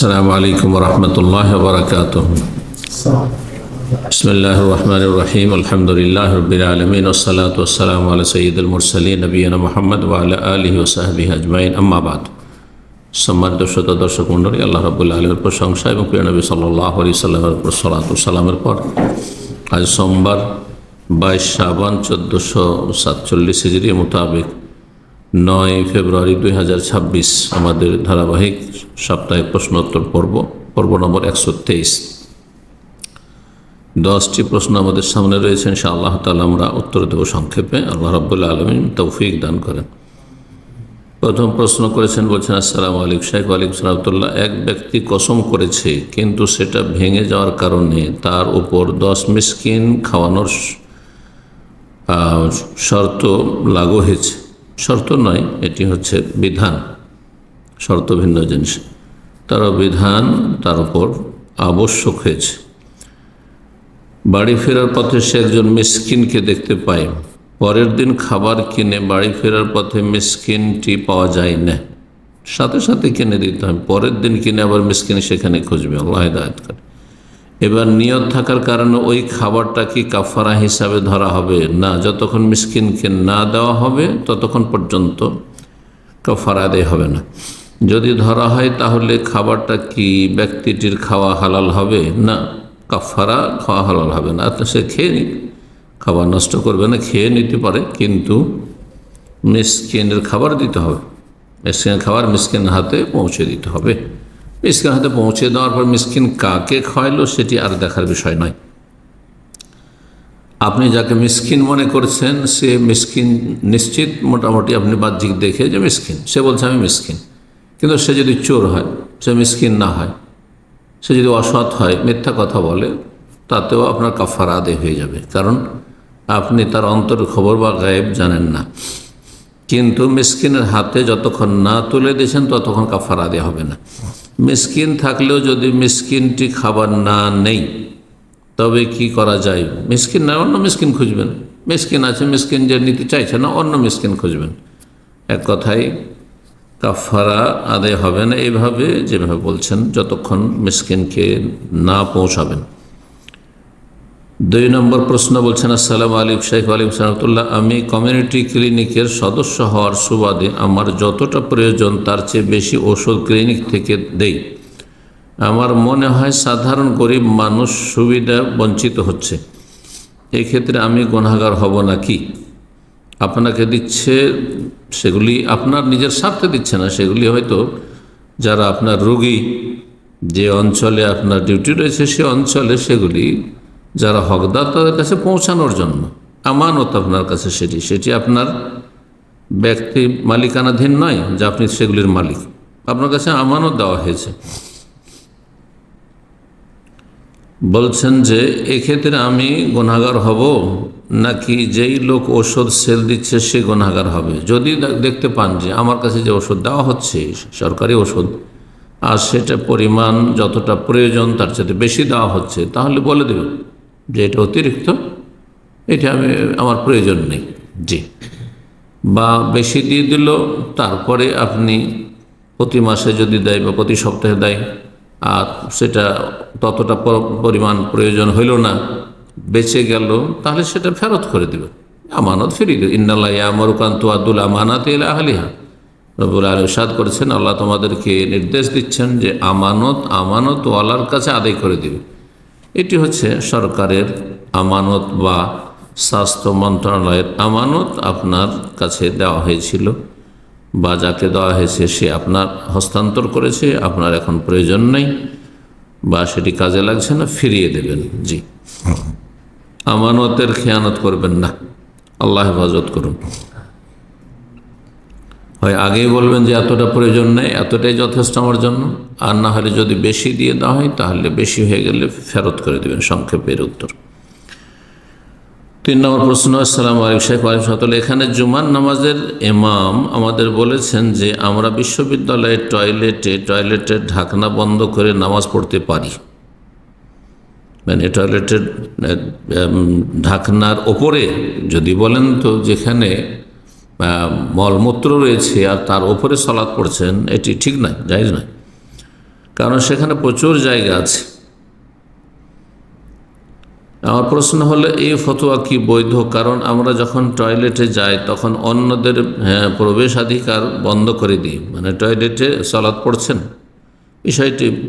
আসসালামু আলাইকুম ওয়া রাহমাতুল্লাহি ওয়া বারাকাতুহু। বিসমিল্লাহির রহমানির রহিম। আলহামদুলিল্লাহি রাব্বিল আলামিন ওয়াস সালাতু ওয়াস সালামু আলা সাইয়্যিদিল মুরসালিন নবিয়িনা মুহাম্মদ ওয়া আলা আলিহি ওয়া সাহবিহি আজমাইন, আম্মা বাদ। সম্মানিত শ্রোতা দর্শক মণ্ডলী, আল্লাহ রাব্বুল আলামিনের প্রশংসা এবং প্রিয় নবী সাল্লাল্লাহু আলাইহি সাল্লামের উপর সালাতু ওয়াস সালামের পর আজ সোমবার 22 শাবান 1447 হিজরি মোতাবেক 9 ফেব্রুয়ারি 2026 আমাদের ধারাবাহিক সাপ্তাহিক প্রশ্নোত্তর পর্ব নম্বর 123। 10টি প্রশ্ন আমাদের সামনে রয়েছে, ইনশাআল্লাহ তাআলা আমরা উত্তর দেব সংক্ষেপে। আল্লাহ রাব্বুল আলামিন তৌফিক দান করেন। প্রথম প্রশ্ন করেছেন, বলছেন আসসালামু আলাইকুম শাইখ। ওয়ালাইকুম সালাম। এক ব্যক্তি কসম করেছে কিন্তু সেটা ভেঙে যাওয়ার কারণে তার উপর 10 মিসকিন খাওয়ানোর শর্ত লাগু হয়েছে। শর্ত নয়, এটি হচ্ছে বিধান। শর্ত ভিন্ন জিনিস। তার বিধান তার উপর আবশ্যক হয়েছে। বাড়ি ফেরার পথে সে একজন মিসকিনকে দেখতে পায়। পরের দিন খাবার কিনে বাড়ি ফেরার পথে মিসকিনটি পাওয়া যায় না, সাথে সাথে কিনে দিতে হয়। পরের দিন কিনে আবার মিসকিন সেখানে খুঁজবে। আল্লাহ হিদায়াত করে। এবার নিয়ত থাকার কারণে ওই খাবারটা কি কাফারা হিসাবে ধরা হবে? না, যতক্ষণ মিসকিনকে না দেওয়া হবে ততক্ষণ পর্যন্ত কাফারা আদায় হবে না। যদি ধরা হয় তাহলে খাবারটা কি ব্যক্তিটির খাওয়া হালাল হবে? না, কাফারা খাওয়া হালাল হবে না। সে খেয়ে নিক, খাবার নষ্ট করবে না, খেয়ে নিতে পারে, কিন্তু মিসকিনের খাবার দিতে হবে। মিসকিনের খাবার মিসকিনের হাতে পৌঁছে দিতে হবে। মিসকিন হাতে পৌঁছে দেওয়ার পর মিসকিন কাকে খাওয়াইলো সেটি আর দেখার বিষয় নয়। আপনি যাকে মিসকিন মনে করছেন সে মিসকিন নিশ্চিত, মোটামুটি আপনি বাহ্যিক দেখে যে মিসকিন, সে বলছে আমি মিসকিন। কিন্তু সে যদি চোর হয়, সে মিসকিন না হয়, সে যদি অসৎ হয়, মিথ্যা কথা বলে, তাতেও আপনার কাফারা আদায় হয়ে যাবে, কারণ আপনি তার অন্তর খবর বা গায়েব জানেন না। কিন্তু মিসকিনের হাতে যতক্ষণ না তুলে দিয়েছেন ততক্ষণ কাফারা আদায় হবে না। মিসকিন থাকলেও যদি মিসকিনটি খাবার না নেই তবে কি করা যায়? মিসকিন না, অন্য মিসকিন খুঁজবেন। মিসকিন আছে, মিসকিন যে নিতে চাইছে না, অন্য মিসকিন খুঁজবেন। এক কথায় কাফারা আদায় হবে না এইভাবে, যেভাবে বলছেন, যতক্ষণ মিসকিনকে না পৌঁছাবেন। 2 নম্বর প্রশ্ন, বলছেন আসসালামু আলাইকুম শাইখ। ওয়ালাইকুম সালাম। আমি কমিউনিটি ক্লিনিকের সদস্য হওয়ার সুবাদে আমার যতটা প্রয়োজন তার চেয়ে বেশি ওষুধ ক্লিনিক থেকে দেই। আমার মনে হয় সাধারণ গরিব মানুষ সুবিধা বঞ্চিত হচ্ছে। এক্ষেত্রে আমি গুনাহগার হব নাকি? আপনাকে দিচ্ছে সেগুলি আপনার নিজের স্বার্থে দিচ্ছে না, সেগুলি হয়তো যারা আপনার রোগী, যে অঞ্চলে আপনার ডিউটি রয়েছে সে অঞ্চলে সেগুলি যারা হকদার তাদের কাছে পৌঁছানোর জন্য আমানত আপনার কাছে, সেটি আপনার ব্যক্তি মালিকানাধীন নয় যে আপনি সেগুলির মালিক। আপনার কাছে আমানত দেওয়া হয়েছে। বলছেন যে এক্ষেত্রে আমি গুনাহগার হব নাকি যেই লোক ওষুধ সেল দিচ্ছে সে গুনাহগার হবে? যদি দেখতে পান যে আমার কাছে যে ওষুধ দেওয়া হচ্ছে সরকারি ওষুধ, আর সেটা পরিমাণ যতটা প্রয়োজন তার সাথে বেশি দেওয়া হচ্ছে, তাহলে বলে দেবেন যে এটা অতিরিক্ত, এটা আমার প্রয়োজন নেই। জি। বা বেশি দিয়ে দিল, তারপরে আপনি প্রতি মাসে যদি দেয় বা প্রতি সপ্তাহে দেয়, আর সেটা ততটা পরিমাণ প্রয়োজন হইল না, বেঁচে গেল, তাহলে সেটা ফেরত করে দেবে, আমানত ফিরিয়ে দেবে। ইন্নাল্লাহ ইয়ামুরুকুম আন তুআদ্দুল আমানাতি ইলা আহলিহা। রব্বুল আলামিন ইরশাদ করেছেন, আল্লাহ তোমাদেরকে নির্দেশ দিচ্ছেন যে আমানতওয়ালার কাছে আদায় করে দেবে। এটি হচ্ছে সরকারের আমানত বা স্বাস্থ্য মন্ত্রণালয়ের আমানত আপনার কাছে দেওয়া হয়েছিল, বা যাকে দেওয়া হয়েছে সে আপনার হস্তান্তর করেছে, আপনার এখন প্রয়োজন নেই বা সেটি কাজে লাগছে না, ফিরিয়ে দেবেন। জি, আমানতের খেয়ানত করবেন না, আল্লাহ হেফাজত করুন। হয় আগেই বলবেন যে এতটা প্রয়োজন নেই, এতটাই যথেষ্ট আমার জন্য, আর না হলে যদি বেশি দিয়ে দেওয়া হয় তাহলে বেশি হয়ে গেলে ফেরত করে দেবেন। সংক্ষেপের উত্তর। 3 নম্বর প্রশ্ন, আসসালামু আলাইকুম শাইখ। ওয়ালাইকুম সালাম। এখানে জুমার নামাজের ইমাম আমাদের বলেছেন যে আমরা বিশ্ববিদ্যালয়ের টয়লেটের ঢাকনা বন্ধ করে নামাজ পড়তে পারি। মানে টয়লেটের ঢাকনার ওপরে যদি বলেন তো যেখানে মলমূত্র রয়েছে আর তার ওপরে সালাত পড়ছেন, এটি ঠিক নয়, জায়েজ নয়। কারণ সেখানে প্রচুর জায়গা আছে। আমার প্রশ্ন হলো, এই ফতোয়া কি বৈধ? কারণ আমরা যখন টয়লেটে যাই তখন অন্যদের প্রবেশাধিকার বন্ধ করে দিই, মানে টয়লেটে সালাত পড়ছেন,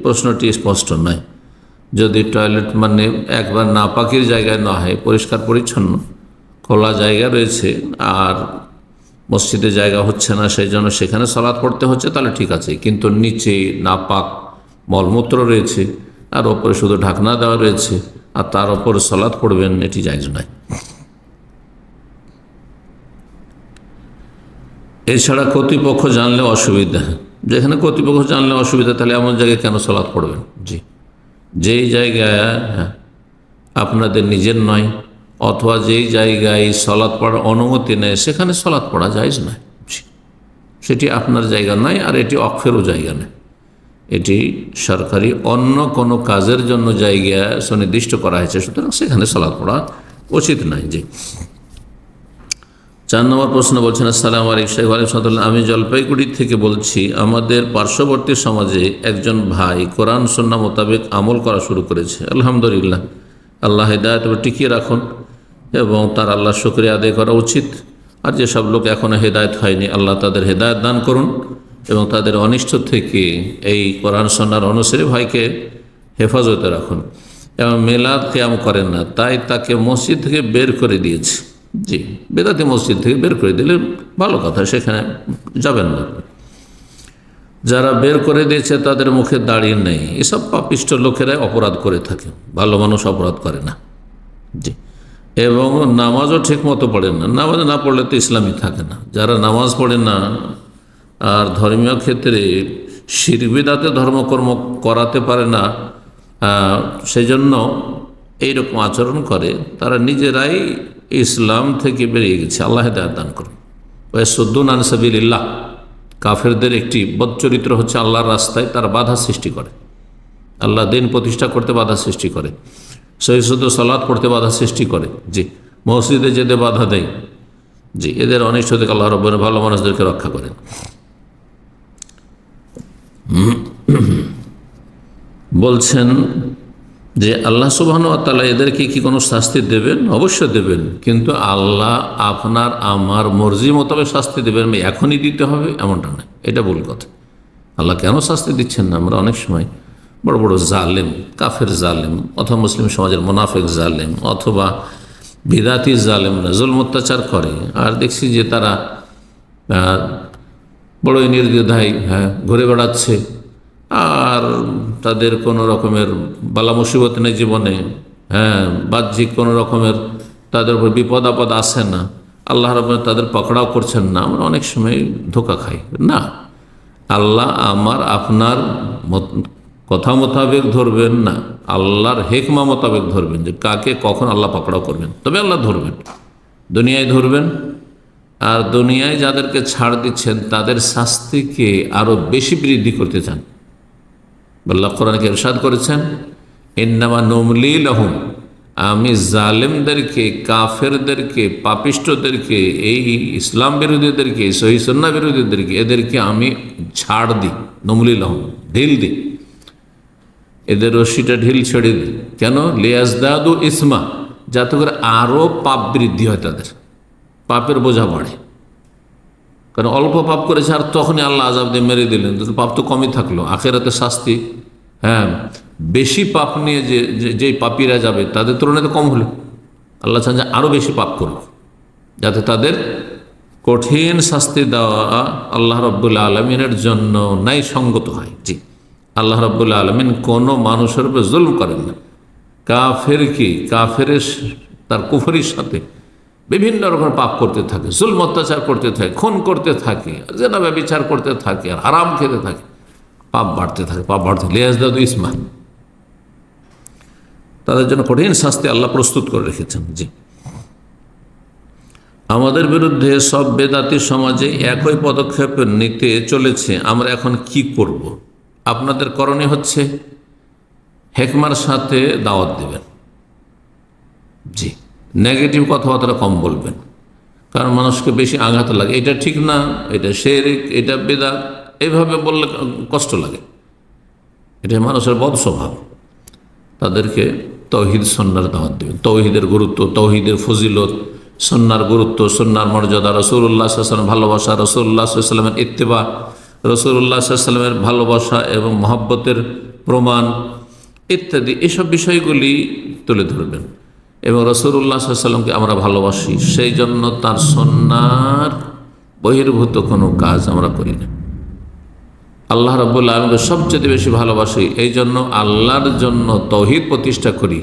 প্রশ্নটি স্পষ্ট নয়। যদি টয়লেট মানে একবার নাপাকির জায়গায় না হয়, পরিষ্কার পরিচ্ছন্ন খোলা জায়গা রয়েছে আর মসজিদে জায়গা হচ্ছে না, সেই জন্য সেখানে সালাত পড়তে হচ্ছে, তাহলে ঠিক আছে। কিন্তু নিচে নাপাক মলমূত্র রয়েছে আর ওপরে শুধু ঢাকনা দেওয়া রয়েছে আর তার ওপরে সালাত পড়বেন, এটি জায়েজ নয়। এছাড়া কর্তৃপক্ষ জানলে অসুবিধা, যেখানে কর্তৃপক্ষ জানলে অসুবিধা, তাহলে এমন জায়গায় কেন সালাত পড়বেন? জি, যেই জায়গায় আপনাদের নিজের নয় অথবা যেই জায়গায় সালাত পড়ার অনুমতি নেই সেখানে সালাত পড়া জায়েজ নয়। সেটি আপনার জায়গা নয় আর এটি অক্ষেরও জায়গা নয়, এটি সরকারি অন্য কোনো কাজের জন্য জায়গা সুনির্দিষ্ট করা হয়েছে, সুতরাং সেখানে সালাত পড়া উচিত নয়। জি। 4 নম্বর প্রশ্ন বলছেন, আসসালামু আলাইকুম, আমি জলপাইগুড়ি থেকে বলছি। আমাদের পার্শ্ববর্তী সমাজে একজন ভাই কোরআন সুন্নাহ মোতাবেক আমল করা শুরু করেছে। আলহামদুলিল্লাহ, আল্লাহ হেদায়েত টিকিয়ে রাখুন এবং তার আল্লাহ শুকরিয়া আদায় করা উচিত। আর যেসব লোক এখনও হেদায়েত হয়নি, আল্লাহ তাদের হেদায়েত দান করুন এবং তাদের অনিষ্ট থেকে এই কোরআন সুন্নাহর অনুসারী ভাইকে হেফাজতে রাখুন। এবং মিলাদ কিয়াম করেন না, তাই তাকে মসজিদ থেকে বের করে দিয়েছে। জি, বেদাতি মসজিদ থেকে বের করে দিলে ভালো কথা, সেখানে যাবেন না। যারা বের করে দিয়েছে তাদের মুখে দাঁড়িয়ে নেই, এসব পাপিষ্ট লোকেরাই অপরাধ করে থাকে, ভালো মানুষ অপরাধ করে না। জি, এবং নামাজও ঠিক মতো পড়েন না, নামাজ না পড়লে তো ইসলামই থাকে না। যারা নামাজ পড়ে না আর ধর্মীয় ক্ষেত্রে শিরক বিদআতে ধর্মকর্ম করাতে পারে না, সেই জন্য এইরকম আচরণ করে, তারা নিজেরাই ইসলাম থেকে বেরিয়ে গেছে। আল্লাহ হেদায়েত দান করুন। ওয়াসুদ্দুন আন সাবিলিল্লাহ, কাফেরদের একটি বদচরিত্র হচ্ছে আল্লাহর রাস্তায় তারা বাধা সৃষ্টি করে, আল্লাহ দিন প্রতিষ্ঠা করতে বাধা সৃষ্টি করে, সহিশুদ্ধ সালাত পড়তে বাধা সৃষ্টি করে। জি, মসজিদে যেতে বাধা দেয়। জি, এদের অনিষ্ট থেকে আল্লাহ রাব্বুল ভালো মানুষদেরকে রক্ষা করেন। বলছেন যে আল্লাহ সুবহানাহু ওয়া তাআলা এদেরকে কি কোনো শাস্তি দেবেন? অবশ্যই দেবেন, কিন্তু আল্লাহ আপনার আমার মর্জি মোতাবেক শাস্তি দেবেন, এখনই দিতে হবে এমনটা নয়, এটা ভুল কথা। আল্লাহ কেন শাস্তি দিচ্ছেন না? আমরা অনেক সময় বড় বড় জালেম, কাফের জালেম অথবা মুসলিম সমাজের মুনাফিক জালেম অথবা বিদাতি জালেমরা জুলম অত্যাচার করে, আর দেখছি যে তারা বড়ই নির্দ্বিধায় ঘুরে বেড়াচ্ছে আর তাদের কোনো রকমের বালা মুসিবত নেই জীবনে, বাহ্যিক কোনো রকমের তাদের উপর বিপদ আপদ আসে না, আল্লাহ রাব্বুল তাদের পকড়াও করছেন না। আমরা অনেক সময় ধোঁকা খাই না। আল্লাহ আমার আপনার কথা মোতাবেক ধরবেন না, আল্লাহর হেকমা মোতাবেক ধরবেন, যে কাকে কখন আল্লাহ পকড়াও করবেন, তবে আল্লাহ ধরবেন, দুনিয়ায় ধরবেন। আর দুনিয়ায় যাদেরকে ছাড় দিচ্ছেন তাদের শাস্তিকে আরও বেশি বৃদ্ধি করতে চান। আল্লাহ কোরআনকে ইরশাদ করেছেন, ইন্নামা নুমলি লাহুম, আমি জালেমদেরকে, কাফেরদেরকে, পাপিষ্টদেরকে, এই ইসলাম বিরোধীদেরকে, সহিহ সুন্নাহ বিরোধীদেরকে, এদেরকে আমি ছাড় দিই। নুমলি লাহুম, ঢিল দিই, এদের রশিটা ঢিল ছেড়ে দিই। কেন? লিয়াজদাদু ইসমা, যাতে করে আরও পাপ বৃদ্ধি হয়, তাদের পাপের বোঝা বাড়ে। কারণ অল্প পাপ করেছে আর তখনই আল্লাহ আযাব দিয়ে মেরে দিলেন, তো পাপ তো কমই থাকলো। আখিরাতে শাস্তি বেশি পাপ নিয়ে যেই পাপীরা যাবে তাদের তুলনায় তো কম হলো। আল্লাহ চান যে আরও বেশি পাপ করুক, যাতে তাদের কঠিন শাস্তি দেওয়া আল্লাহ রাব্বুল আলামিনের জন্য ন্যায় সঙ্গত হয়। জি, আল্লাহ রাব্বুল আলামিন কোনো মানুষের উপর জুলম করেন না। কাফেরের তার কুফরির সাথে বিভিন্ন রকমের পাপ করতে থাকে, জুলম অত্যাচার করতে থাকে, খুন করতে থাকে, জেনা ব্যভিচার করতে থাকে, আর হারাম খেতে থাকে, পাপ বাড়তে থাকে, পাপ বাড়তে লিয়াজদাদু ইসমা, তাদের জন্য কঠিন শাস্তি আল্লাহ প্রস্তুত করে রেখেছেন। জি, আমাদের বিরুদ্ধে সব বেদাতি সমাজে একই পদক্ষেপ নিতে চলেছে, আমরা এখন কি করব? আপনাদের করণীয় হচ্ছে হেকমার সাথে দাওয়াত দেবেন। জি, নেগেটিভ কথাবার্তা কম বলবেন, কারণ মানুষকে বেশি আঘাত লাগে। এটা ঠিক না, এটা শিরক, এটা বিদআত, এইভাবে বললে কষ্ট লাগে। এটা মানুষের বদ স্বভাব। তাদেরকে তৌহিদ সুন্নাহর দাওয়াত দেবেন, তৌহিদের গুরুত্ব, তৌহিদের ফজিলত, সুন্নাহর গুরুত্ব, সুন্নাহর মর্যাদা, রাসূলুল্লাহ সাল্লাল্লাহু আলাইহি ওয়াসাল্লামের ভালোবাসা, রাসূলুল্লাহ সাল্লাল্লাহু আলাইহি ওয়াসাল্লামের ইত্তেবা, রাসূলুল্লাহ সাল্লাল্লাহু আলাইহি ওয়াসাল্লামের ভালোবাসা এবং মহব্বতের প্রমাণ ইত্যাদি এসব বিষয়গুলি তুলে ধরবেন। এবং রাসূলুল্লাহ সাল্লাল্লাহু আলাইহি ওয়াসাল্লামকে আমরা ভালোবাসি, সেই জন্য তার সুন্নাহর বহির্ভূত কোনো কাজ আমরা করি না। আল্লাহ রাব্বুল আলামিনকে সবচেয়ে বেশি ভালোবাসি, এই জন্য আল্লাহর জন্য তৌহিদ প্রতিষ্ঠা করি।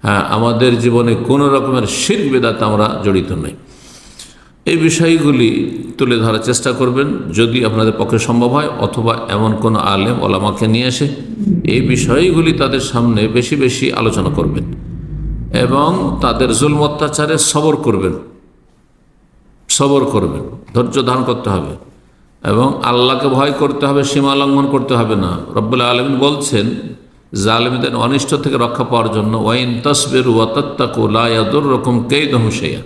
হ্যাঁ, আমাদের জীবনে কোনো রকমের শিরক বিদআতে আমরা জড়িত নই। এই বিষয়গুলি তুলে ধরার চেষ্টা করবেন যদি আপনাদের পক্ষে সম্ভব হয়, অথবা এমন কোনো আলেম ওলামাকে নিয়ে এসে এই বিষয়গুলি তাদের সামনে বেশি বেশি আলোচনা করবেন এবং তাদের জুলম অত্যাচারে সবর করবেন, ধৈর্য ধারণ করতে হবে এবং আল্লাহকে ভয় করতে হবে, সীমা লঙ্ঘন করতে হবে না। রব্বুল আলামিন বলছেন জালিমদের অনিষ্ট থেকে রক্ষা পাওয়ার জন্য ওয়াইন তাসবিরু ওয়া তাত্তাকু লা ইয়াদুররুকুম কাইদুহুম শাইআ,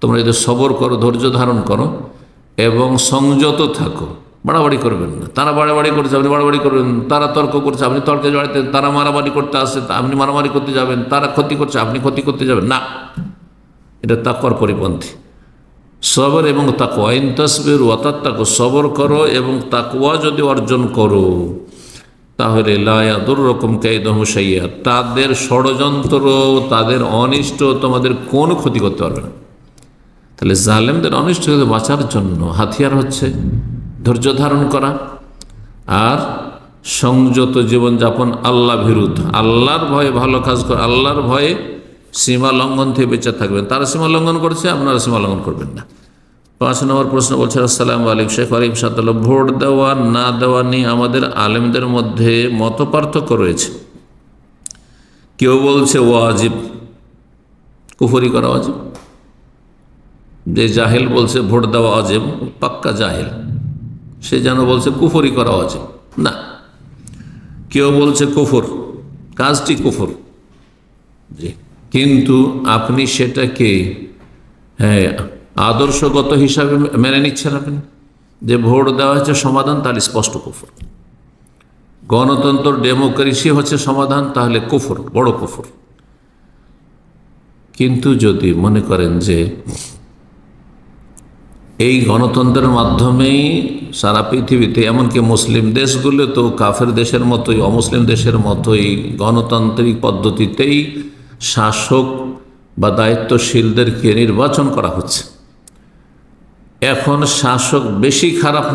তোমরা যদি সবর করো, ধৈর্য ধারণ করো এবং সংযত থাকো, বাড়াবাড়ি করবেন না। তারা বাড়াবাড়ি করছে, আপনি বাড়াবাড়ি করবেন, তারা তর্ক করছে, আপনি তর্কে জড়াতে, তারা মারামারি করতে আসে, আপনি মারামারি করতে যাবেন, তারা ক্ষতি করছে, আপনি ক্ষতি করতে যাবেন না। এটা তাকওয়ার পরিপন্থী। সবর এবং তাকওয়া, ইন তাসবিরু ওয়া তাত্তাকু, সবর করো এবং তাকওয়া যদি অর্জন করো তাহলে লা ইয়াদুররুকুম কাইদুহুম শাইআ, তাদের ষড়যন্ত্র, তাদের অনিষ্ট তোমাদের কোনো ক্ষতি করতে পারবে না। তাহলে জালেমদের অনিষ্ট থেকে বাঁচার জন্য হাতিয়ার হচ্ছে ধৈর্য ধারণ করা আর সংযত জীবনযাপন, আল্লাহ ভীরুত, আল্লাহর ভয়ে ভালো কাজ করা, আল্লাহর ভয়ে সীমা লঙ্ঘন থেকে বেঁচে থাকবেন। তারা সীমা লঙ্ঘন করছে, আপনারা সীমা লঙ্ঘন করবেন না। 5 নম্বর প্রশ্ন বলছে, আসসালামু আলাইকুম শেখ আরিফ সাদাল্লাহ, ভোট দেওয়া না দেওয়া নিয়ে আমাদের আলেমদের মধ্যে মত পার্থক্য রয়েছে। কেউ বলছে ওয়াজিব, কুফরি করা ওয়াজিব। যে জাহেল বলছে ভোট দেওয়া ওয়াজিব, পাক্কা জাহেল, সে যেন বলছে কুফরি করা ওয়াজিব না। কেউ বলছে কুফর, কাজটি কুফর, জি, কিন্তু আপনি সেটাকে আদর্শগত হিসাবে মেনে নিচ্ছেন। আপনি যে ভোট দেওয়া হচ্ছে সমাধান, তাহলে স্পষ্ট কুফর। গণতন্ত্র, ডেমোক্রেসি হচ্ছে সমাধান, তাহলে কুফর, বড় কুফর। কিন্তু যদি মনে করেন যে এই গণতন্ত্রের মাধ্যমেই সারা পৃথিবীতে, এমনকি মুসলিম দেশগুলো তো কাফের দেশের মতোই, অমুসলিম দেশের মতোই গণতান্ত্রিক পদ্ধতিতেই শাসক বা দায়িত্বশীলদেরকে নির্বাচন করা হচ্ছে। এখন শাসক বেশি খারাপ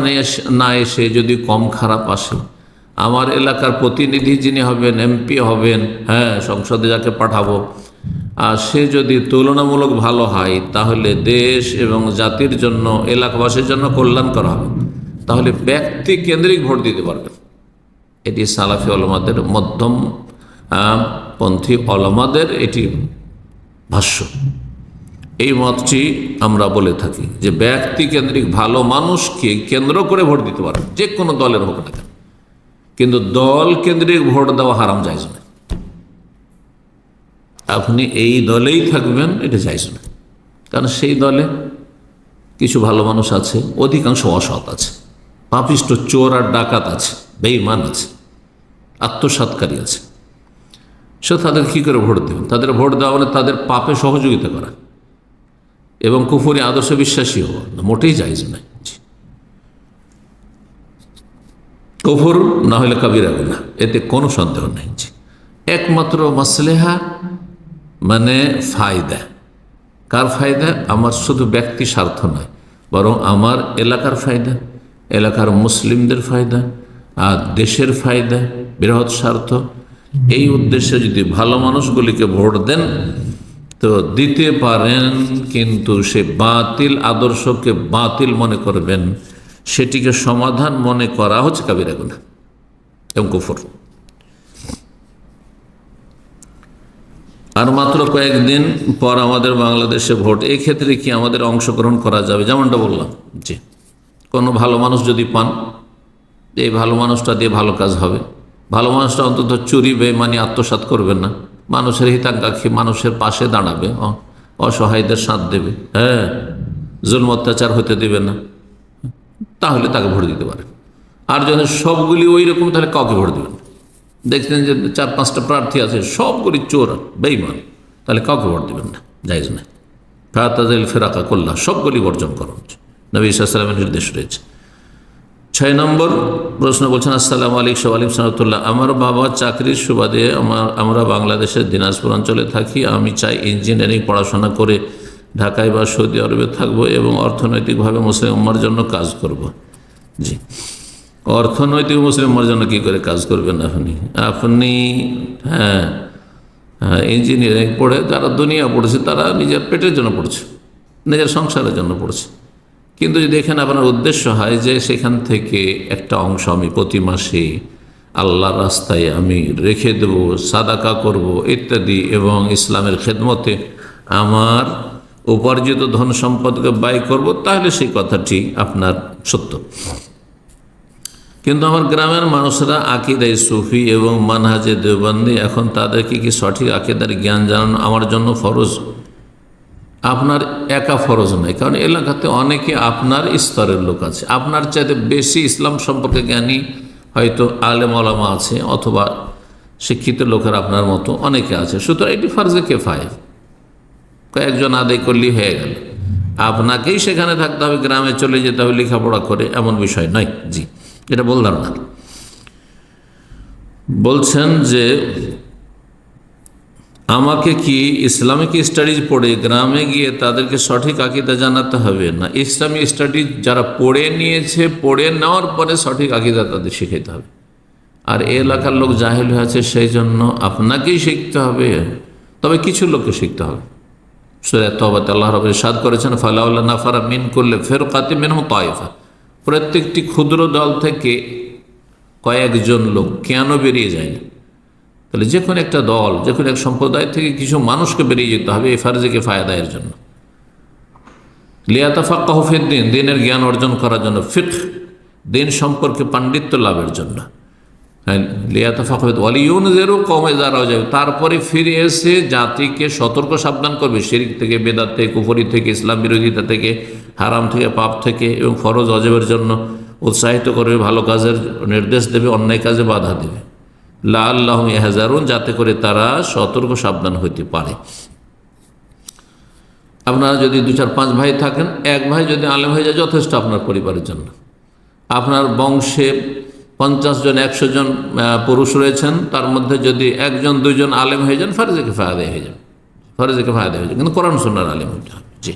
না এসে যদি কম খারাপ আসে, আমার এলাকার প্রতিনিধি যিনি হবেন, এমপি হবেন, হ্যাঁ, সংসদে যাকে পাঠাবো, আর সে যদি তুলনামূলক ভালো হয়, তাহলে দেশ এবং জাতির জন্য, এলাকাবাসীর জন্য কল্যাণকর হবে। তাহলে ব্যক্তি কেন্দ্রিক ভোট দিতে পারবেন। এটি সালাফি ওলামাদের, মধ্যম পন্থী ওলামাদের এটি ভাষ্য। এই মতটি আমরা বলে থাকি যে ব্যক্তি কেন্দ্রিক ভালো মানুষকে কেন্দ্র করে ভোট দিতে পারবেন, যে কোনো দলের হোক না কেন। কিন্তু দল কেন্দ্রিক ভোট দেওয়া হারাম, জায়েজ না। আপনি এই দলেই থাকবেন, এটা জায়েজ না। কারণ সেই দলে কিছু ভালো মানুষ আছে, অধিকাংশ অসৎ আছে, পাপিষ্ট, চোর আর ডাকাত আছে, বেঈমান আছে, আত্মসাৎকারী আছে। সে তাদের কী করে ভোট দেবেন? তাদের ভোট দেওয়া মানে তাদের পাপে সহযোগিতা করা এবং কুফরি আদর্শ বিশ্বাসী হওয়া মোটেই জায়েজ নয়। কুফর না হলে কাবিরা গুনাহ, এতে কোনো সন্দেহ নেই। একমাত্র মাসলেহা মানে ফায়দা। কার ফায়দা? আমার শুধু ব্যক্তি স্বার্থ নয়, বরং আমার এলাকার ফায়দা, এলাকার মুসলিমদের ফায়দা আর দেশের ফায়দা, বৃহৎ স্বার্থ। এই উদ্দেশ্যে যদি ভালো মানুষগুলিকে ভোট দেন তো দিতে পারেন, কিন্তু সে বাতিল আদর্শকে বাতিল মনে করবেন, সেটিকে সমাধান মনে করা হচ্ছে কাবিরা গুনাহ এবং কুফর। আর মাত্র কয়েকদিন পর আমাদের বাংলাদেশে ভোট, এই ক্ষেত্রে কি আমাদের অংশগ্রহণ করা যাবে? যেমনটা বললাম, জি, কোনো ভালো মানুষ যদি পান, এই ভালো মানুষটা দিয়ে ভালো কাজ হবে। ভালো মানুষটা অন্তত চুরি বেঈমানি আত্মসাৎ করবেন না, মানুষের হিতাকাঙ্ক্ষী, মানুষের পাশে দাঁড়াবে, অসহায়দের সাথ দেবে, হ্যাঁ, জুলম অত্যাচার হতে দেবে না, তাহলে তাকে ভোট দিতে পারেন। আর যদি সবগুলি ওই রকম, তাহলে কাউকে ভোট দেবেন। দেখছেন যে 4-5টা প্রার্থী আছে, সবগুলি চোর বেঈমান, তাহলে কাউকে ভোট দেবেন না, জায়েজ না। ফাতাজিল ফিরাকা কুল্লাহ, সবগুলি বর্জন করুন, নবী সাল্লাল্লাহু আলাইহি ওয়াসাল্লামের নির্দেশ রয়েছে। 6 নম্বর প্রশ্ন বলছেন, আসসালামু আলাইকুম। ওয়ালাইকুম সালাম। আমার বাবা চাকরির সুবাদে আমরা বাংলাদেশের দিনাজপুর অঞ্চলে থাকি। আমি চাই ইঞ্জিনিয়ারিং পড়াশোনা করে ঢাকায় বা সৌদি আরবে থাকবো এবং অর্থনৈতিকভাবে মুসলিম উম্মার জন্য কাজ করব। জি, অর্থনৈতিক মুসলিম উম্মার জন্য কী করে কাজ করবেন আপনি? হ্যাঁ, ইঞ্জিনিয়ারিং পড়ে যারা দুনিয়া পড়েছে তারা নিজের পেটের জন্য পড়ছে, নিজের সংসারের জন্য পড়ছে। কিন্তু যদি এখানে আপনার উদ্দেশ্য হয় যে সেখান থেকে একটা অংশ আমি প্রতি মাসে আল্লাহর রাস্তায় আমি রেখে দেব, সাদাকা করব ইত্যাদি, এবং ইসলামের খেদমতে আমার উপার্জিত ধন সম্পদকে ব্যয় করব, তাহলে সেই কথাটি আপনার সত্য। কিন্তু আমার গ্রামের মানুষরা আকিদায় সুফি এবং মানহাজে দেওবন্দি, এখন তাদেরকে কি সঠিক আকিদার জ্ঞান জানানো আমার জন্য ফরজ? আপনার একা ফরজ নয়, কারণ এলাকাতে অনেকে আপনার স্তরের লোক আছে, আপনার চাইতে বেশি ইসলাম সম্পর্কে জ্ঞানী হয়তো আলেম ওলামা আছে, অথবা শিক্ষিত লোকের আপনার মতো অনেকে আছে। সুতরাং এটি ফরজে কিফায়া, কয়েকজন আদায় করলেই হয়ে গেল। আপনাকেই সেখানে থাকতে হবে, গ্রামে চলে যেতে হবে লেখাপড়া করে, এমন বিষয় নয়। জি, এটা বললাম না। বলছেন যে আমাকে কি ইসলামিক স্টাডিজ পড়ে গ্রামে গিয়ে তাদেরকে সঠিক আকিদা জানাতে হবে না ইসলামিক স্টাডিজ যারা পড়ে নিয়েছে, পড়ে নেওয়ার পরে সঠিক আকিদা তাদের শিখাইতে হবে? আর এই এলাকার লোক জাহেল হয়েছে, সেই জন্য আপনাকেই শিখতে হবে। তবে কিছু লোককে শিখতে হবে। সূরা তাওবাতে আল্লাহ রাব্বুল ইরশাদ করেছেন, ফালাউলা নাফারা মিন কুল্লি ফিরকাতিন মিনহুম তায়েফা, প্রত্যেকটি ক্ষুদ্র দল থেকে কয়েকজন লোক কেন বেরিয়ে যায়নি? তাহলে যে কোনো একটা দল, যে কোনো এক সম্প্রদায় থেকে কিছু মানুষকে বেরিয়ে যেতে হবে এই ফরজে কিফায়া আদায়ের জন্য। লিয়াতাফাক্কাহু ফিদ্দীন, দিনের জ্ঞান অর্জন করার জন্য, ফিকহ দিন সম্পর্কে পাণ্ডিত্য লাভের জন্য। লিয়াতাফাক্কাহু ওয়ালিয়ুনযিরু কওমা ইযা রাজাউ, তারপরে ফিরে এসে জাতিকে সতর্ক সাবধান করবে শিরক থেকে, বেদাত থেকে, কুফরি থেকে, ইসলাম বিরোধিতা থেকে, হারাম থেকে, পাপ থেকে, এবং ফরজ ওয়াজিবের জন্য উৎসাহিত করবে, ভালো কাজের নির্দেশ দেবে, অন্যায় কাজে বাধা দেবে। লাআল্লাহুম ইয়াহযারুন, যাতে করে তারা সতর্ক সাবধান হইতে পারে। আপনারা যদি 2-4-5 ভাই থাকেন, এক ভাই যদি আলেম হয়ে যায় যথেষ্ট আপনার পরিবারের জন্য। আপনার বংশে 50 জন 100 জন পুরুষ রয়েছেন, তার মধ্যে যদি 1-2 জন আলেম হয়ে যান, ফরজে কিফায়া আদায় হয়ে যাবে, ফরজে কিফায়া আদায় হয়ে যাবে। কিন্তু কোরআন সুন্নাহর আলেম হইতে হবে। জি,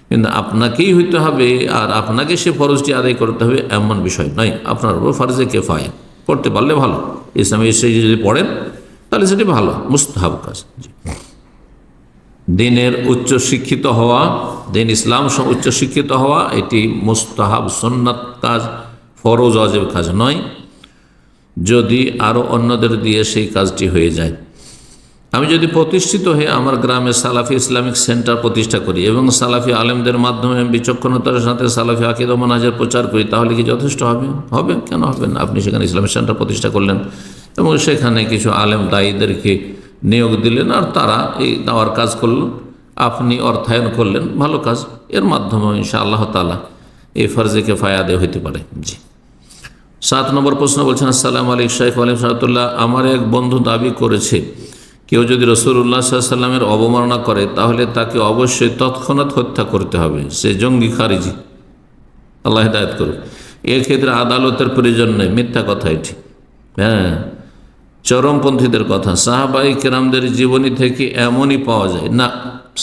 কিন্তু আপনাকেই হইতে হবে আর আপনাকে সে ফরজটি আদায় করতে হবে এমন বিষয় নয়। আপনার উপর ফরজে কিফায়া, পড়তে পারলে ভালো। ইসলামী হিসেবে যদি পড়েন তাহলে সেটি ভালো, মুস্তাহাব কাজ। দিনের উচ্চ শিক্ষিত হওয়া, দিন ইসলাম উচ্চ শিক্ষিত হওয়া, এটি মুস্তাহাব সুন্নাত কাজ, ফরজ ওয়াজিব কাজ নয়, যদি আরও অন্যদের দিয়ে সেই কাজটি হয়ে যায়। আমি যদি প্রতিষ্ঠিত হয়ে আমার গ্রামে সালাফি ইসলামিক সেন্টার প্রতিষ্ঠা করি এবং সালাফি আলেমদের মাধ্যমে বিচক্ষণতার সাথে সালাফি আকীদা মানহাজের প্রচার করি, তাহলে কি যথেষ্ট হবে? হবে, কেন হবে না? আপনি সেখানে ইসলামিক সেন্টার প্রতিষ্ঠা করলেন এবং সেখানে কিছু আলেম দায়ীদেরকে নিয়োগ দিলেন, আর তারা এই দাওয়ার কাজ করলেন, আপনি অর্থায়ন করলেন, ভালো কাজ। এর মাধ্যমে ইনশাআল্লাহ তাআলা এই ফরজে কিফায়া আদায় হতে পারে। জি, 7 নম্বর প্রশ্ন বলছেন, আসসালামু আলাইকুম শাইখ। ওয়ালাইকুম সালাম। আমার এক বন্ধু দাবি করেছে কেউ যদি রাসূলুল্লাহ সাল্লাল্লাহু আলাইহি ওয়াসাল্লামের অবমাননা করে তাহলে তাকে অবশ্যই তৎক্ষণাৎ হত্যা করতে হবে, সে জঙ্গি খারিজি, আল্লাহ হিদায়াত করুন। এক্ষেত্রে আদালতের প্রয়োজন নেই, মিথ্যা কথা এটি। হ্যাঁ, চরমপন্থীদের কথা। সাহাবায়ে কেরামদের জীবনী থেকে এমনই পাওয়া যায় না।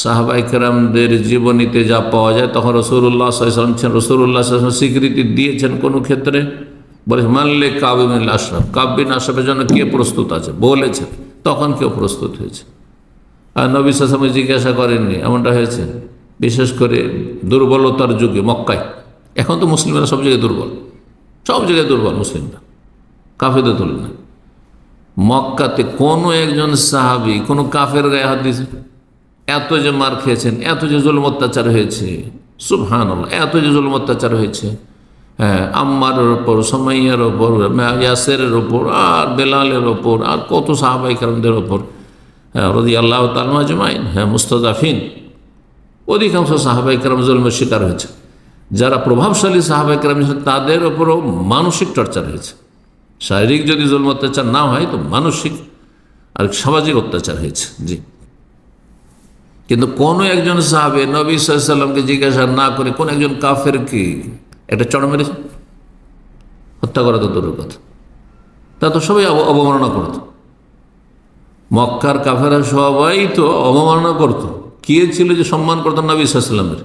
সাহাবায়ে কেরামদের জীবনীতে যা পাওয়া যায়, তখন রাসূলুল্লাহ সাল্লাল্লাহু আলাইহি ওয়াসাল্লাম রাসূলুল্লাহ সাল্লাল্লাহু আলাইহি ওয়াসাল্লাম স্বীকৃতি দিয়েছেন কোনো ক্ষেত্রে, বলে মানলে কাব বিন আশরাফ, কাব বিন আশরাফের জন্য কে প্রস্তুত আছে বলেছেন, তখন কেউ প্রস্তুত হয়েছে। আর নবী সাল্লাল্লাহু আলাইহি ওয়াসাল্লাম জিজ্ঞাসা করেননি, এমনটা হয়েছে। বিশেষ করে দুর্বলতার যুগে মক্কায়, এখন তো মুসলিমরা সব জায়গায় দুর্বল, সব জায়গায় দুর্বল মুসলিমরা, কাফেরদের তুলনায়। মক্কাতে কোনো একজন সাহাবী কোনো কাফের গায়ে হাত দিয়েছে? এত যে মার খেয়েছেন, এত যে জুলুম অত্যাচার হয়েছে, সুবহানাল্লাহ, এত যে জুলুম অত্যাচার হয়েছে। হ্যাঁ, আম্মারের ওপর, সুমাইয়ার ওপর, ইয়াসেরের ওপর, আর বেলালের ওপর, আর কত সাহাবায়ে কেরামদের ওপর, হ্যাঁ, রাদিয়াল্লাহু তাআলা আজমাইন। হ্যাঁ, মুস্তাযাফিন, অধিকাংশ সাহাবায়ে কেরাম জুলমের শিকার হয়েছে। যারা প্রভাবশালী সাহাবায়ে কেরাম তাদের ওপরও মানসিক টর্চার হয়েছে। শারীরিক যদি জুলম অত্যাচার না হয় তো মানসিক আর সামাজিক অত্যাচার হয়েছে। জি, কিন্তু কোনো একজন সাহাবে নবী সাল্লাল্লাহু আলাইহি ওয়াসাল্লামকে জিজ্ঞাসা না করে কোন একজন কাফেরকে একটা চড় মেরেছে, হত্যা করা তো দূরের কথা, তা তো সবাই অবমাননা করত। মক্কার কাফেররা সবাই তো অবমাননা করত। কে ছিল যে সম্মান করতো নবী সাল্লাল্লাহু আলাইহি ওয়াসাল্লামের?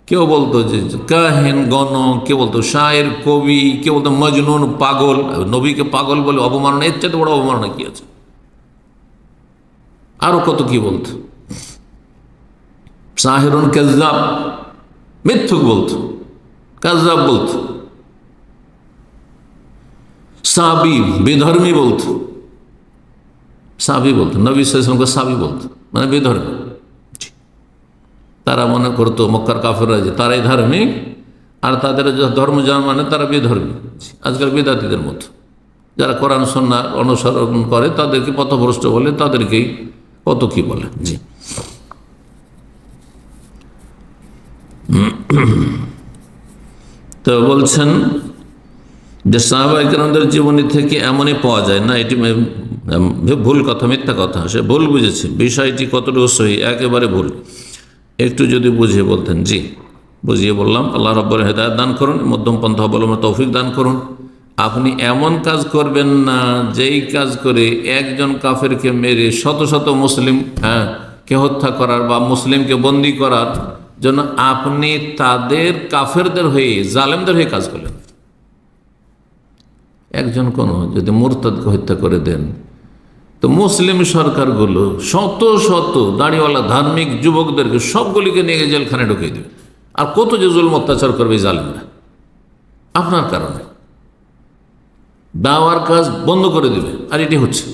কেউ বলতো যে কাহেন গণক, কেউ বলতো শায়ের কবি, কেউ বলতো মজনুন পাগল। নবীকে পাগল বলে অবমাননা, এর চাইতে বড় অবমাননা কি আছে? আরো কত কি বলতো, সাহিরুন কাযযাব, মিথ্যুক বলতো, কাযযাব বলতো। সাবি, বেধর্মী বলতো, সাবি বলতো, নবী সাল্লাল্লাহু আলাইহি ওয়াসাল্লামকে সাবি বলতো, মানে বেধর্মী। তারা মনে করতো মক্কার কাফেররা যে তারাই ধার্মিক, আর তাদের ধর্ম যারা মানে তারা বেধর্মী। আজকাল বেদাতীদের মতো যারা কোরআন সুন্নাহ অনুসরণ করে তাদেরকে পথভ্রষ্ট বলে, তাদেরকেই কত কি বলে। জি, তো বলছেন যে সাহাবায়ে কেরামদের জীবনী থেকে এমনই পাওয়া যায় না, এটি ভুল কথা, মিথ্যা কথা। সে ভুল বুঝেছে, বিষয়টি কতটুকু সহি, একেবারে ভুল। একটু যদি বুঝিয়ে বলতেন। জি, বুঝিয়ে বললাম। আল্লাহ রাব্বুল হেদায়েত দান করুন, মধ্যম পন্থা অবলম্বনের তৌফিক দান করুন। আপনি এমন কাজ করবেন না যেই কাজ করে একজন কাফেরকে মেরে শত শত মুসলিম কে হত্যা করার বা মুসলিমকে বন্দী করার জন্য আপনি তাদের কাফেরদের হয়ে জালেমদের হয়ে কাজ করলেন। একজন কোন যদি মুরতাদকে হত্যা করে দেন তো মুসলিম সরকারগুলো শত শত দাড়িওয়ালা ধার্মিক যুবকদেরকে সবগুলিকে নিয়ে জেলখানে ঢুকিয়ে দেবে। আর কত যে জুলম অত্যাচার করবে জালেমরা আপনার কারণে, দাওয়ার কাজ বন্ধ করে দেবে। আর এটি হচ্ছে,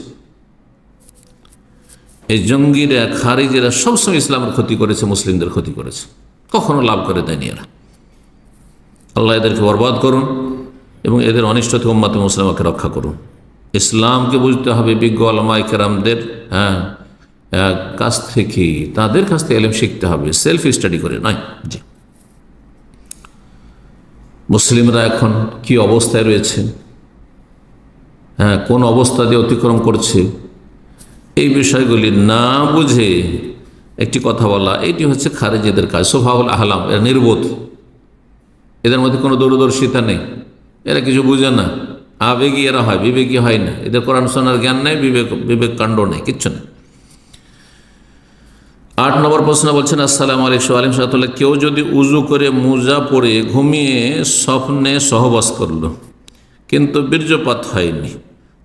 এই জঙ্গিরা খারিজিরা সবসময় ইসলামের ক্ষতি করেছে, মুসলিমদের ক্ষতি করেছে, কখনো লাভ করে দেয়নি এরা। আল্লাহ এদেরকে বরবাদ করুন এবং এদের অনিষ্ট থেকে উম্মাতে মুসলিমাকে রক্ষা করুন। ইসলামকে বুঝতে হবে বিজ্ঞ উলামায়ে কেরামদের কাছ থেকে, তাদের কাছ থেকে ইলম শিখতে হবে, সেলফ স্টাডি করে নয়। জি, মুসলিমরা এখন কি অবস্থায় রয়েছে, কোন অবস্থা দিয়ে অতিক্রম করছে, এই বিষয়গুলি না বুঝে একটি কথা বলা, এটি হচ্ছে খারেজিদের কাজ। সোফাউল আহলাম, এরা নির্বোধ, এদের মধ্যে কোনো দূরদর্শিতা নেই, এরা কিছু বুঝে না, আবেগী এরা হয়, বিবেকী হয় না। এদের কোরআন শোনার জ্ঞান নেই, বিবেক কাণ্ড নেই, কিচ্ছু নেই। 8 নম্বর প্রশ্ন বলছেন, আসসালামু আলাইকুম আলিম সাহেবুল্লাহ, কেউ যদি উজু করে মোজা পরে ঘুমিয়ে স্বপ্নে সহবাস করলো কিন্তু বীর্যপাত হয়নি,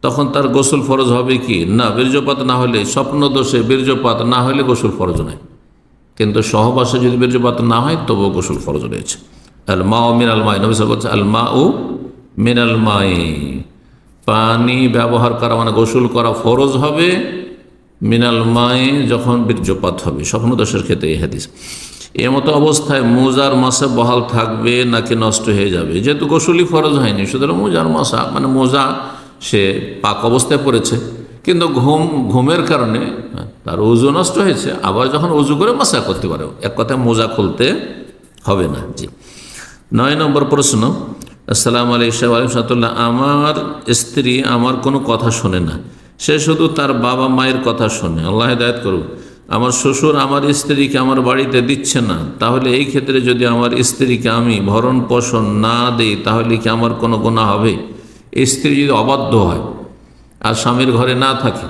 তখন তার গোসল ফরজ হবে কি? না, বীর্যপাত না হলে, স্বপ্ন দোষে বীর্যপাত না হলে গোসল ফরজ নয়, কিন্তু সহবাসে যদি বীর্যপাত না হয় তবুও গোসল ফরজ রয়েছে। আল মা ও মিনাল মাই, নবী সাল্লাল্লাহু আলাইহি ওয়াসাল্লাম বলছেন আল মা ও মিনাল মাই, পানি ব্যবহার করা মানে গোসল করা ফরজ হবে মিনাল মাই যখন বীর্যপাত হবে, স্বপ্ন দোষের ক্ষেত্রে এই হাদিস। এমতো অবস্থায় মোজার মাসা বহাল থাকবে নাকি নষ্ট হয়ে যাবে? যেহেতু গোসলই ফরজ হয়নি, সুতরাং মোজার মাসা মানে মোজা সে পাক অবস্থায় পড়েছে, কিন্তু ঘুমের কারণে তার ওযু নষ্ট হয়েছে, আবার যখন ওযু করে মাসা করতে পারে, এক কথায় মোজা খুলতে হবে না। জি, 9 নম্বর প্রশ্ন, আসসালামু আলাইকুম রাহমাতুল্লাহ, আমার স্ত্রী আমার কোনো কথা শোনে না, সে শুধু তার বাবা মায়ের কথা শোনে, আল্লাহ হেদায়েত করুক। আমার শ্বশুর আমার স্ত্রীকে আমার বাড়িতে দিচ্ছে না, তাহলে এই ক্ষেত্রে যদি আমার স্ত্রীকে আমি ভরণ পোষণ না দিই তাহলে কি আমার কোনো গুনাহ হবে? স্ত্রী যদি অবাধ্য হয় আর স্বামীর ঘরে না থাকে,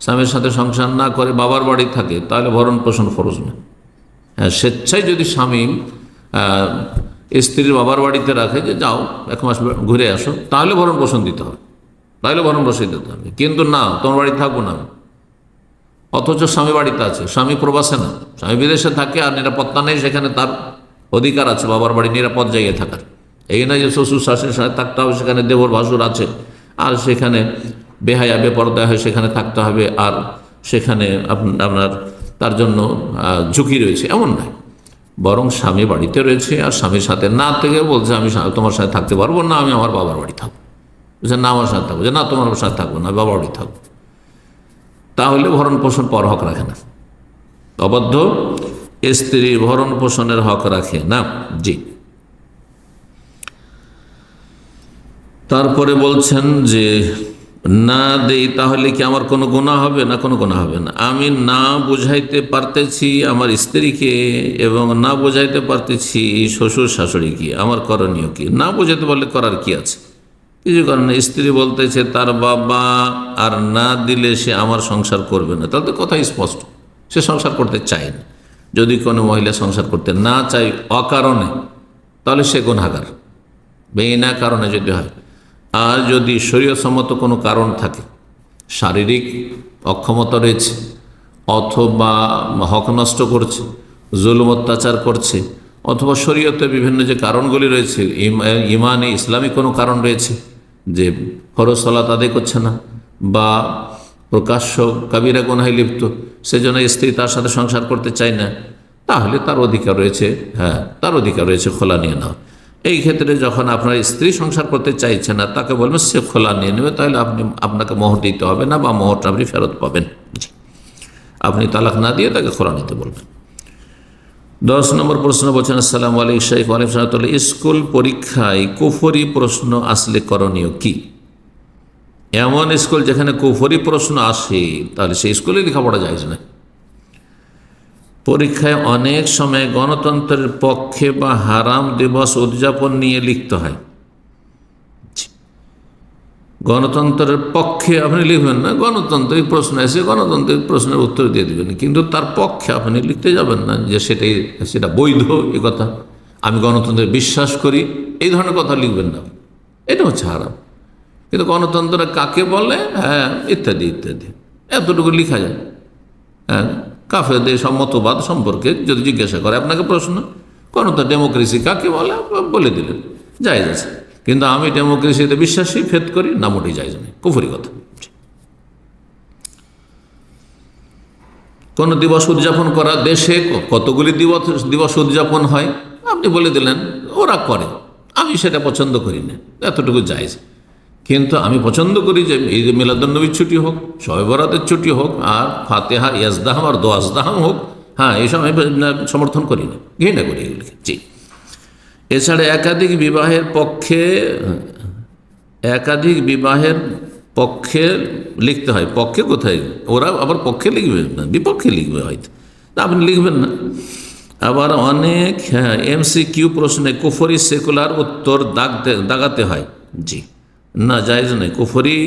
স্বামীর সাথে সংসার না করে বাবার বাড়ি থাকে, তাহলে ভরণ পোষণ ফরজ না। হ্যাঁ, স্বেচ্ছায় যদি স্বামী স্ত্রীর বাবার বাড়িতে রাখে যে যাও 1 মাস ঘুরে আসো, তাহলে ভরণ পোষণ দিতে হবে, তাহলে ভরণ পোষণ দিতে হবে। কিন্তু না, তোমার বাড়ি থাকবো না, অথচ স্বামী বাড়িতে আছে, স্বামী প্রবাসে না, স্বামী বিদেশে থাকে আর নিরাপত্তা নেই, সেখানে তার অধিকার আছে বাবার বাড়ি নিরাপদ জায়গায় থাকার। এই না যে শ্বশুর শাশুড়ির সাথে থাকতে হবে, সেখানে দেবর ভাসুর আছে আর সেখানে বেহায়া বেপরদা হয়ে সেখানে থাকতে হবে, আর সেখানে আপনার তার জন্য ঝুঁকি রয়েছে, এমন নয়। বরং স্বামী বাড়িতে রয়েছে আর স্বামীর সাথে না থেকে বলছে আমি তোমার সাথে থাকতে পারবো না, আমি আমার বাবার বাড়ি থাকবো, বলছে না আমার সাথে থাকবো, যে না তোমার সাথে থাকবো না, বাবার বাড়ি থাকবো, তাহলে ভরণ পোষণ পর হক রাখে না। অবাধ্য স্ত্রী ভরণ পোষণের হক রাখে না। জি, তারপরে বলছেন যে না দেই তাহলে কি আমার কোনো গুনাহ হবে না? কোনো গুনাহ হবে না। আমি না বুঝাইতে পারতেছি আমার স্ত্রীকে এবং না বুঝাইতে পারতেছি শ্বশুর শাশুড়িকে, আমার করণীয় কি? না বুঝাইতে পারলে করার কি আছে? কিছু কারণ স্ত্রী বলতেছে তার বাবা আর না দিলে সে আমার সংসার করবে না, তাহলে তো কথাই স্পষ্ট, সে সংসার করতে চায় না। যদি কোনো মহিলা সংসার করতে না চায় অকারণে, তাহলে সে গুনাহগার, বিনা কারণে যদি হয়। আর যদি শরীয়তসম্মত কোনো কারণ থাকে, শারীরিক অক্ষমতা রয়েছে, অথবা হক নষ্ট করছে, জুলুম অত্যাচার করছে, অথবা শরীয়তে বিভিন্ন যে কারণগুলি রয়েছে, ইমানে ইসলামী কোনো কারণ রয়েছে, যে ফরজ সালাত আদায় করছে না বা প্রকাশ্য কাবিরা গুনাহে লিপ্ত, সেজন্য স্ত্রী তার সাথে সংসার করতে চায় না, তাহলে তার অধিকার রয়েছে, তার অধিকার রয়েছে খোলা নিয়ে নেওয়া। এই ক্ষেত্রে যখন আপনার স্ত্রী সংসার করতে চাইছে না, তাকে বলবেন সে খোলা নিয়ে নেবে, তাহলে আপনাকে মোহর দিতে হবে না, বা মোহরটা আপনি ফেরত পাবেন। আপনি তালাক না দিয়ে তাকে খোলা নিতে বলবেন। 10 নম্বর প্রশ্ন বলছেন, আসসালামু আলাইকুম শাইখ। ওয়ালাইকুম আসসালাম। স্কুল পরীক্ষায় কুফরি প্রশ্ন আসলে করণীয় কি? এমন স্কুল যেখানে কুফরি প্রশ্ন আসে, তাহলে সেই স্কুলে লেখাপড়া যায় না। পরীক্ষায় অনেক সময় গণতন্ত্রের পক্ষে বা হারাম দিবস উদযাপন নিয়ে লিখতে হয়। গণতন্ত্রের পক্ষে আপনি লিখবেন না, গণতান্ত্রিক প্রশ্ন এসে গণতান্ত্রিক প্রশ্নের উত্তর দিয়ে দেবেন, কিন্তু তার পক্ষে আপনি লিখতে যাবেন না যে সেটা বৈধ, এ কথা আমি গণতন্ত্রে বিশ্বাস করি, এই ধরনের কথা লিখবেন না, এটা হচ্ছে হারাম। কিন্তু গণতন্ত্র কাকে বলে, ইত্যাদি ইত্যাদি এতটুকু লিখা যায়। কাফেরদের সব মতবাদ সম্পর্কে যদি জিজ্ঞাসা করে আপনাকে প্রশ্ন, গণতন্ত্র ডেমোক্রেসি কাকে বলে বলে দিলেন, জায়েজ আছে। কিন্তু আমি ডেমোক্রেসিতে বিশ্বাসী, ফেদ করি না, মোটেই জায়েজ নেই, কুফরি কথা। কোন দিবস উদযাপন করা, দেশে কতগুলি দিবস উদযাপন হয়, আপনি বলে দিলেন ওরা করে, আমি সেটা পছন্দ করি না, এতটুকু জায়েজ। কিন্তু আমি পছন্দ করি যে ঈদ মিলাদুন্নবীর ছুটি হোক, শবে বরাতের ছুটি হোক, আর ফাতেহা ইয়াজদাহাম আর দোয়াজদাহাম হোক, এইসব আমি সমর্থন করি না, ঘৃণা করি এগুলিকে। জি। এছাড়া একাধিক বিবাহের পক্ষে লিখতে হয়। পক্ষে কোথায়? ওরা আবার পক্ষে লিখবে না, বিপক্ষে লিখবে হয়তো, তা আপনি লিখবেন না। আবার অনেক MCQ প্রশ্নে কুফরি সেকুলার উত্তর দাগাতে হয়। জি, না, জায়েজ নয়, কুফরি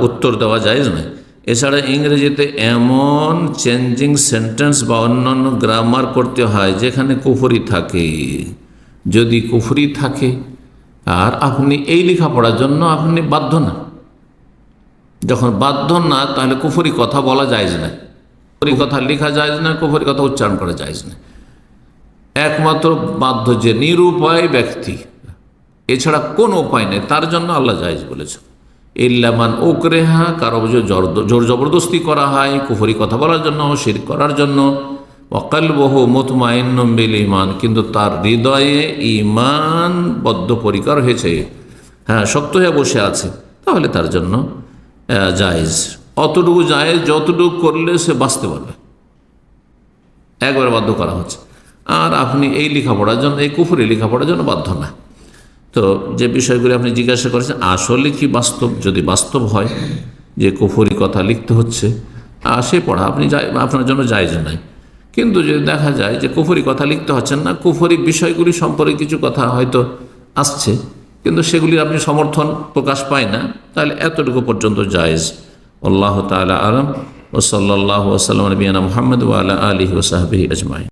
উত্তর দেওয়া জায়েজ নয়। এছাড়া ইংরেজিতে এমন চেঞ্জিং সেন্টেন্স বা অন্যান্য গ্রামার করতে হয় যেখানে কুফরি থাকে। যদি কুফরি থাকে আর আপনি এই লেখাপড়ার জন্য আপনি বাধ্য না, যখন বাধ্য না, তাহলে কুফরি কথা বলা জায়েজ না, কুফরি কথা লেখা জায়েজ না, কুফরি কথা উচ্চারণ করা জায়েজ না। একমাত্র বাধ্য যে নিরুপায় ব্যক্তি, এছাড়া কোনো উপায় নেই, তার জন্য আল্লাহ জায়েজ বলেছে। ইল্লামান উকরেহা, কারো জোর জবরদস্তি করা হয় কুফরি কথা বলার জন্য, শিরক করার জন্য। ওয়াকালবহু মুতমাইন্নুম বিল ঈমান, কিন্তু তার হৃদয়ে ঈমান বদ্ধপরিকর হয়েছে, শক্ত হয়ে বসে আছে, তাহলে তার জন্য জায়েজ। অতটুকু জায়েজ যতটুকু করলে সে বাঁচতে পারবে, একবারে বাধ্য করা হচ্ছে। আর আপনি এই লেখাপড়ার জন্য, এই কুফরি লেখাপড়ার জন্য বাধ্য না। তো যে বিষয়গুলি আপনি জিজ্ঞাসা করেছেন, আসলে কি বাস্তব? যদি বাস্তব হয় যে কুফরি কথা লিখতে হচ্ছে, সে পড়া আপনার জন্য জায়েজ নাই। কিন্তু যদি দেখা যায় যে কুফরি কথা লিখতে হচ্ছেন না, কুফরি বিষয়গুলি সম্পর্কে কিছু কথা হয়তো আসছে, কিন্তু সেগুলি আপনি সমর্থন প্রকাশ পায় না, তাহলে এতটুকু পর্যন্ত জায়েজ। আল্লাহ তাআলা আ'লাম। ওয়া সাল্লাল্লাহু ওয়া সাল্লাম আলা নবিয়িনা মুহাম্মদ ওয়া আলা আলিহি ওয়া সাহবিহি আজমাইন।